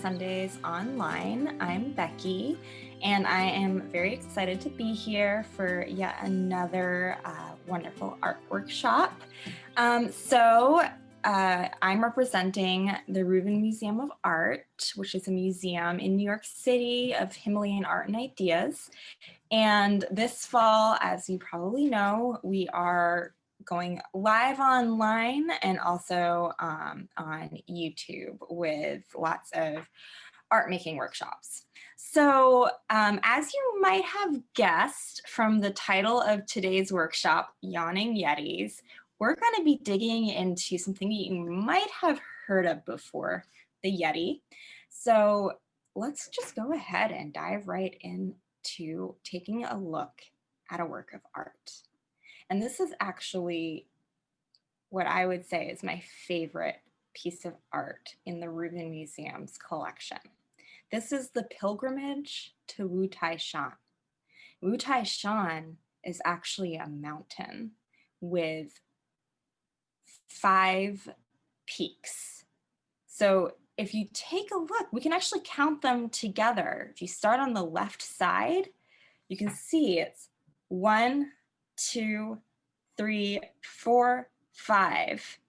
Sundays online. I'm Becky, and I am very excited to be here for yet another wonderful art workshop. I'm representing the Rubin Museum of Art, which is a museum in New York City of Himalayan art and ideas. And this fall, as you probably know, we are going live online and also on YouTube with lots of art making workshops. So as you might have guessed from the title of today's workshop, Yawning Yetis, we're going to be digging into something that you might have heard of before, the Yeti. So let's just go ahead and dive right into taking a look at a work of art. And this is actually what I would say is my favorite piece of art in the Rubin Museum's collection. This is the Pilgrimage to Wu Tai Shan. Wu Tai Shan is actually a mountain with 5 peaks. So if you take a look, we can actually count them together. If you start on the left side, you can see it's 1, 2, 3, 4, 5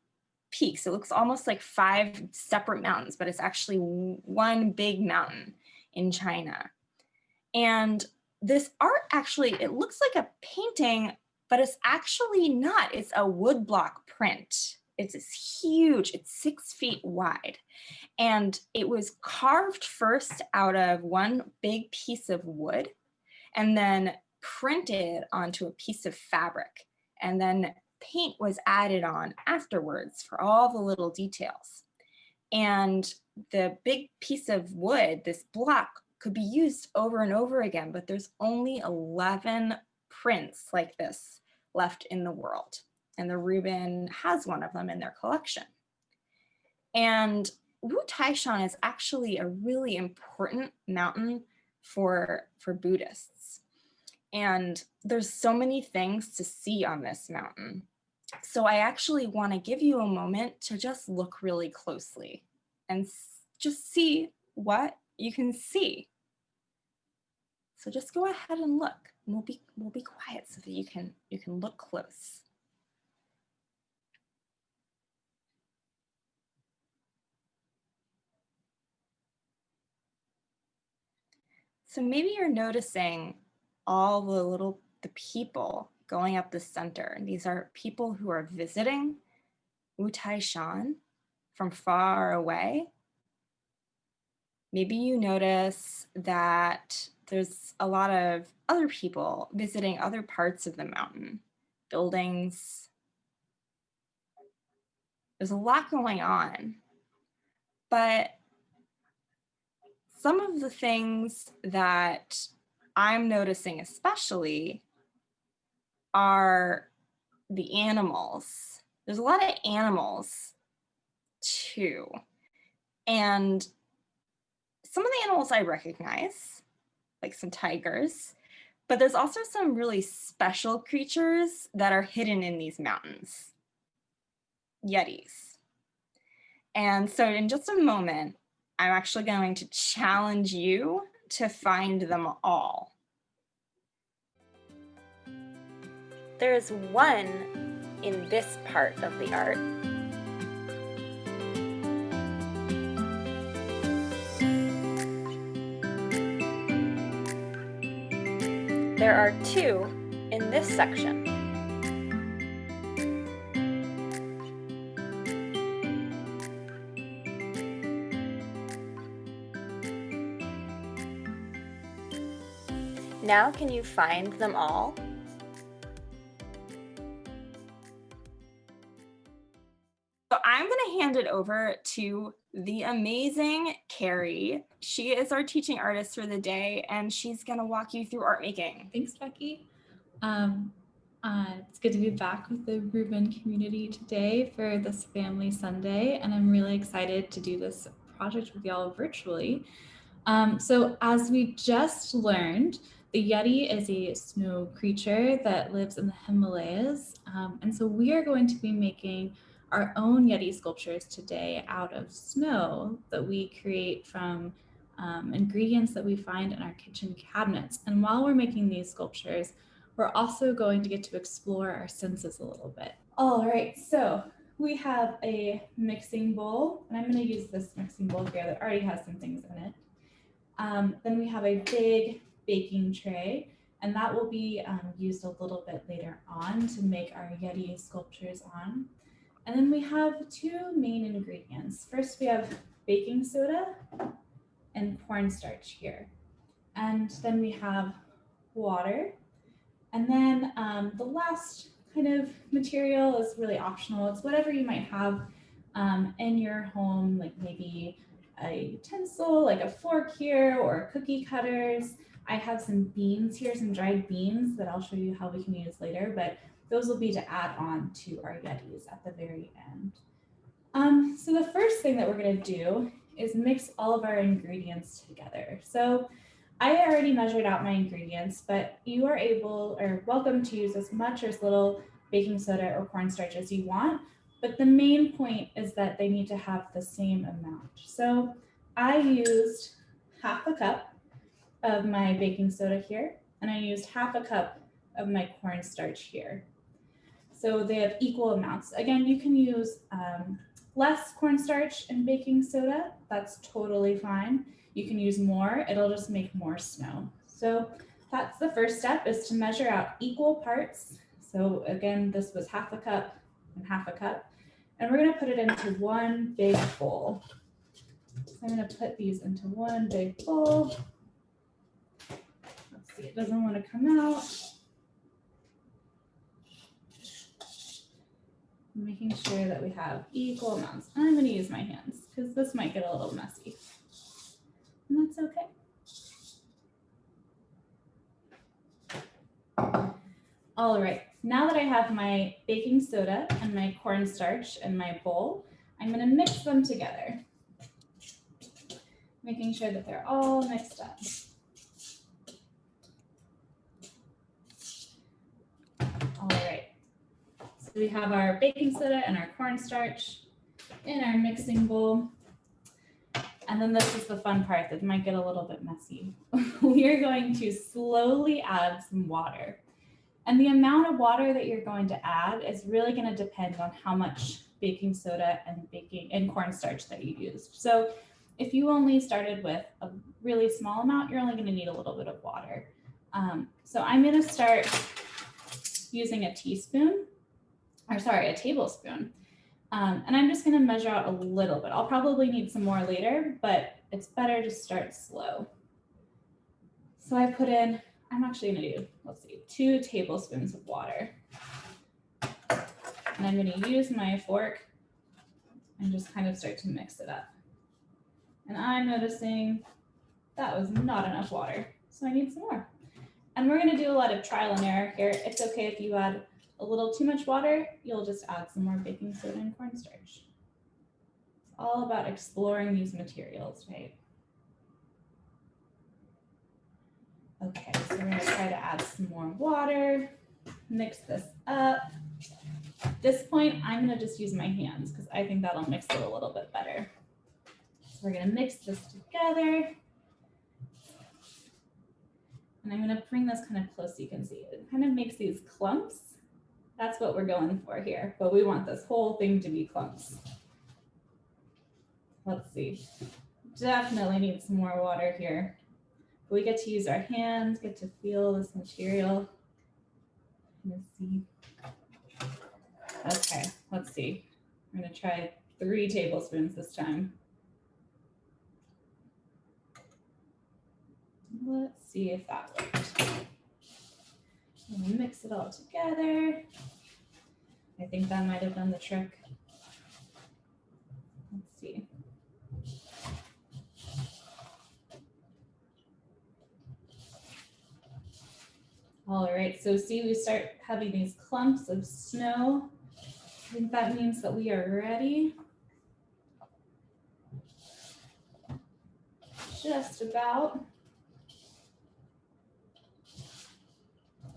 peaks. It looks almost like 5 separate mountains, but it's actually one big mountain in China. And this art actually, it looks like a painting, but it's actually not. It's a woodblock print. It's huge. It's 6 feet wide. And it was carved first out of one big piece of wood and then printed onto a piece of fabric. And then paint was added on afterwards for all the little details. And the big piece of wood, this block, could be used over and over again, but there's only 11 prints like this left in the world. And the Rubin has one of them in their collection. And Wu Tai Shan is actually a really important mountain for Buddhists. And there's so many things to see on this mountain. So I actually want to give you a moment to just look really closely and just see what you can see. So just go ahead and look. And we'll be quiet so that you can look close. So maybe you're noticing all the people going up the center. And these are people who are visiting Wu Tai Shan from far away. Maybe you notice that there's a lot of other people visiting other parts of the mountain, buildings. There's a lot going on, but some of the things that I'm noticing especially are the animals. There's a lot of animals too. And some of the animals I recognize, like some tigers, but there's also some really special creatures that are hidden in these mountains, yetis. And so in just a moment, I'm actually going to challenge you to find them all. There is one in this part of the art. There are 2 in this section. Now can you find them all? So I'm going to hand it over to the amazing Carrie. She is our teaching artist for the day, and she's going to walk you through art making. Thanks, Becky. It's good to be back with the Rubin community today for this Family Sunday, and I'm really excited to do this project with y'all virtually. So as we just learned, the Yeti is a snow creature that lives in the Himalayas, and so we are going to be making our own Yeti sculptures today out of snow that we create from ingredients that we find in our kitchen cabinets. And while we're making these sculptures, we're also going to get to explore our senses a little bit. All right, so we have a mixing bowl, and I'm going to use this mixing bowl here that already has some things in it. Then we have a big baking tray, and that will be used a little bit later on to make our Yeti sculptures on. And then we have two main ingredients. First, we have baking soda and cornstarch here. And then we have water. And then the last kind of material is really optional. It's whatever you might have in your home, like maybe a utensil, like a fork here, or cookie cutters. I have some beans here, some dried beans that I'll show you how we can use later, but those will be to add on to our Yetis at the very end. So the first thing that we're going to do is mix all of our ingredients together. So I already measured out my ingredients, but you are able or welcome to use as much or as little baking soda or cornstarch as you want. But the main point is that they need to have the same amount. So I used half a cup of my baking soda here, and I used half a cup of my cornstarch here. So they have equal amounts. Again, you can use less cornstarch and baking soda. That's totally fine. You can use more, it'll just make more snow. So that's the first step, is to measure out equal parts. So again, this was half a cup and half a cup. And we're gonna put it into one big bowl. So I'm gonna put these into one big bowl. Let's see, it doesn't wanna come out. Making sure that we have equal amounts. I'm going to use my hands because this might get a little messy. And that's okay. All right, now that I have my baking soda and my cornstarch in my bowl, I'm going to mix them together, making sure that they're all mixed up. All right. So we have our baking soda and our cornstarch in our mixing bowl. And then this is the fun part that might get a little bit messy. We are going to slowly add some water. And the amount of water that you're going to add is really going to depend on how much baking soda and cornstarch that you used. So if you only started with a really small amount, you're only going to need a little bit of water. So I'm going to start using a tablespoon. And I'm just going to measure out a little bit. I'll probably need some more later, but it's better to start slow. So I put in, I'm actually going to do, 2 tablespoons of water. And I'm going to use my fork and just kind of start to mix it up. And I'm noticing that was not enough water, so I need some more. And we're going to do a lot of trial and error here. It's okay if you add a little too much water, you'll just add some more baking soda and cornstarch. It's all about exploring these materials, right? Okay, so we're gonna try to add some more water, mix this up. At this point, I'm gonna just use my hands because I think that'll mix it a little bit better. So we're gonna mix this together. And I'm gonna bring this kind of close so you can see it. It kind of makes these clumps. That's what we're going for here, but we want this whole thing to be clumps. Let's see. Definitely need some more water here. We get to use our hands, get to feel this material. Let's see. Okay, let's see. I'm gonna try 3 tablespoons this time. Let's see if that worked. I'm gonna mix it all together. I think that might have done the trick. Let's see. All right, so see, we start having these clumps of snow. I think that means that we are ready. Just about.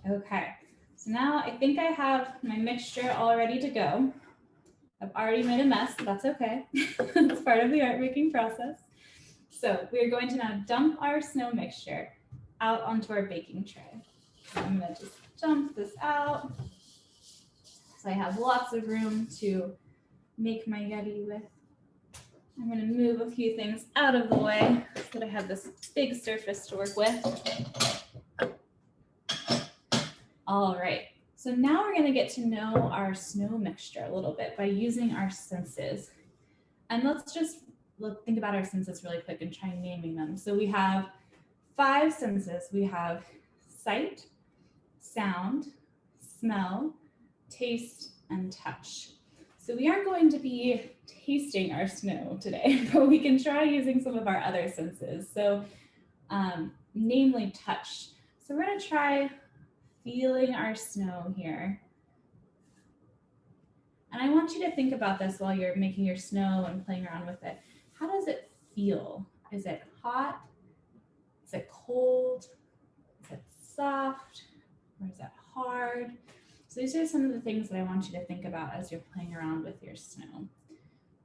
Okay, so now I think I have my mixture all ready to go. I've already made a mess, but that's okay. It's part of the art making process. So we're going to now dump our snow mixture out onto our baking tray. So I'm gonna just dump this out. So I have lots of room to make my Yeti with. I'm gonna move a few things out of the way so that I have this big surface to work with. All right, so now we're gonna get to know our snow mixture a little bit by using our senses. And let's think about our senses really quick and try naming them. So we have 5 senses. We have sight, sound, smell, taste, and touch. So we aren't going to be tasting our snow today, but we can try using some of our other senses. So namely touch. So we're gonna try feeling our snow here. And I want you to think about this while you're making your snow and playing around with it. How does it feel? Is it hot? Is it cold? Is it soft? Or is it hard? So these are some of the things that I want you to think about as you're playing around with your snow.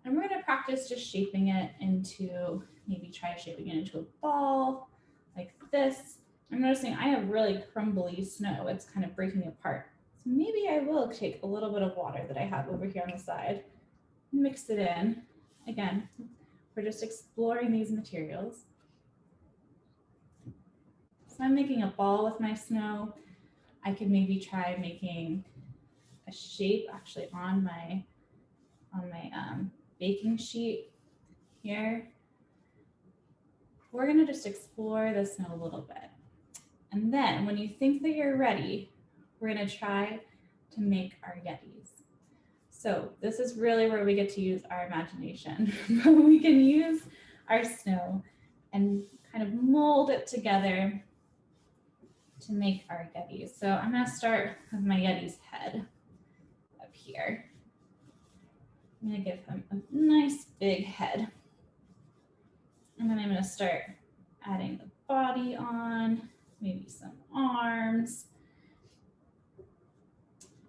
And we're going to practice just shaping it into, maybe try shaping it into a ball like this. I'm noticing I have really crumbly snow. It's kind of breaking apart. So maybe I will take a little bit of water that I have over here on the side, mix it in. Again, we're just exploring these materials. So I'm making a ball with my snow. I could maybe try making a shape actually on my baking sheet here. We're gonna just explore the snow a little bit. And then when you think that you're ready, we're gonna try to make our Yetis. So this is really where we get to use our imagination. We can use our snow and kind of mold it together to make our Yetis. So I'm gonna start with my Yeti's head up here. I'm gonna give him a nice big head. And then I'm gonna start adding the body on, maybe some arms.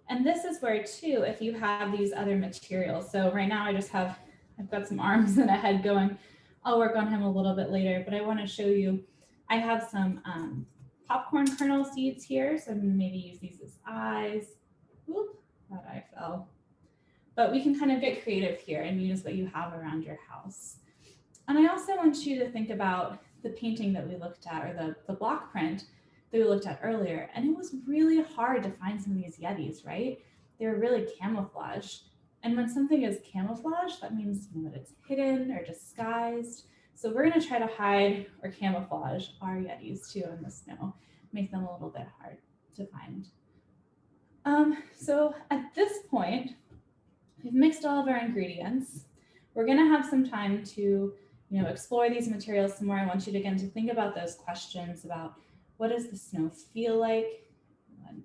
And this is where too, if you have these other materials. So right now I've got some arms and a head going. I'll work on him a little bit later, but I wanna show you, I have some popcorn kernel seeds here. So I'm gonna maybe use these as eyes. Whoop, that eye fell. But we can kind of get creative here and use what you have around your house. And I also want you to think about the painting that we looked at, or the block print that we looked at earlier. And it was really hard to find some of these Yetis, right? They were really camouflaged. And when something is camouflaged, that means that it's hidden or disguised. So we're gonna try to hide or camouflage our Yetis too in the snow, make them a little bit hard to find. So at this point, we've mixed all of our ingredients. We're gonna have some time to explore these materials some more. I want you to, again, to think about those questions about what does the snow feel like?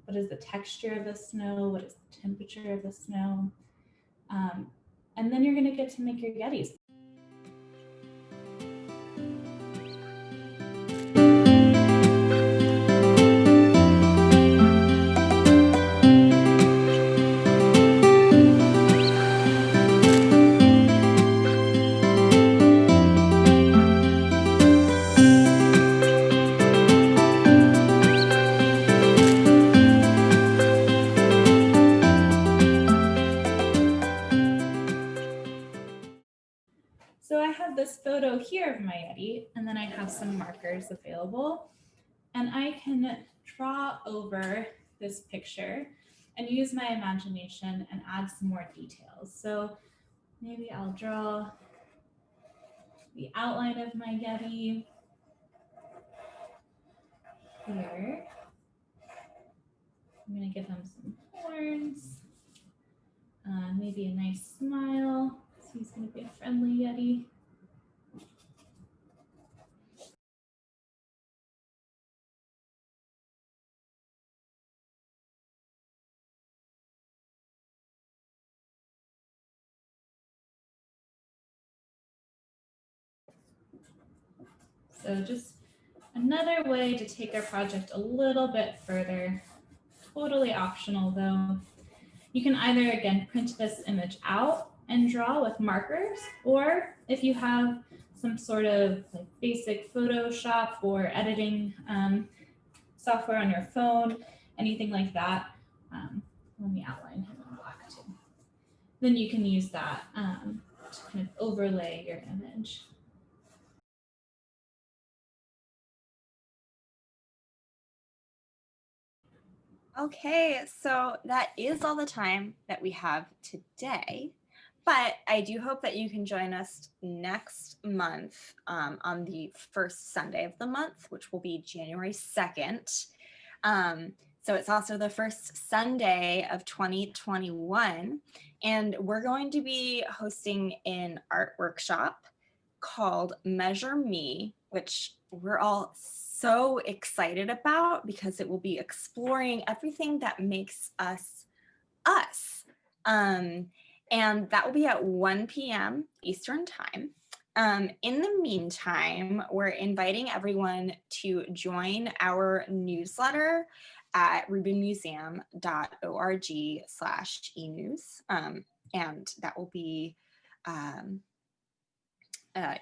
What is the texture of the snow? What is the temperature of the snow? And then you're gonna get to make your Yetis. So I have this photo here of my Yeti, and then I have some markers available. And I can draw over this picture and use my imagination and add some more details. So maybe I'll draw the outline of my Yeti here. I'm gonna give him some horns, maybe a nice smile. So he's gonna be a friendly Yeti. So just another way to take our project a little bit further, totally optional though. You can either, again, print this image out, and draw with markers, or if you have some sort of like basic Photoshop or editing software on your phone, anything like that. Let me outline him in black too. Then you can use that to kind of overlay your image. Okay, so that is all the time that we have today. But I do hope that you can join us next month on the first Sunday of the month, which will be January 2nd. So it's also the first Sunday of 2021. And we're going to be hosting an art workshop called Measure Me, which we're all so excited about because it will be exploring everything that makes us us. And that will be at 1 p.m. Eastern time. In the meantime, we're inviting everyone to join our newsletter at rubinmuseum.org/enews. And that will be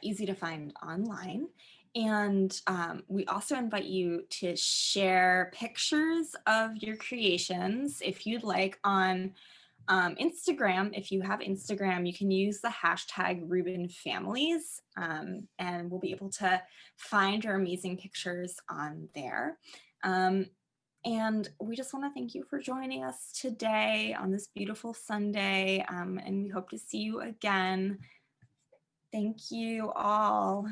easy to find online. And we also invite you to share pictures of your creations if you'd like on Instagram. If you have Instagram, you can use the hashtag Rubin Families, and we'll be able to find your amazing pictures on there. And we just want to thank you for joining us today on this beautiful Sunday, and we hope to see you again. Thank you all.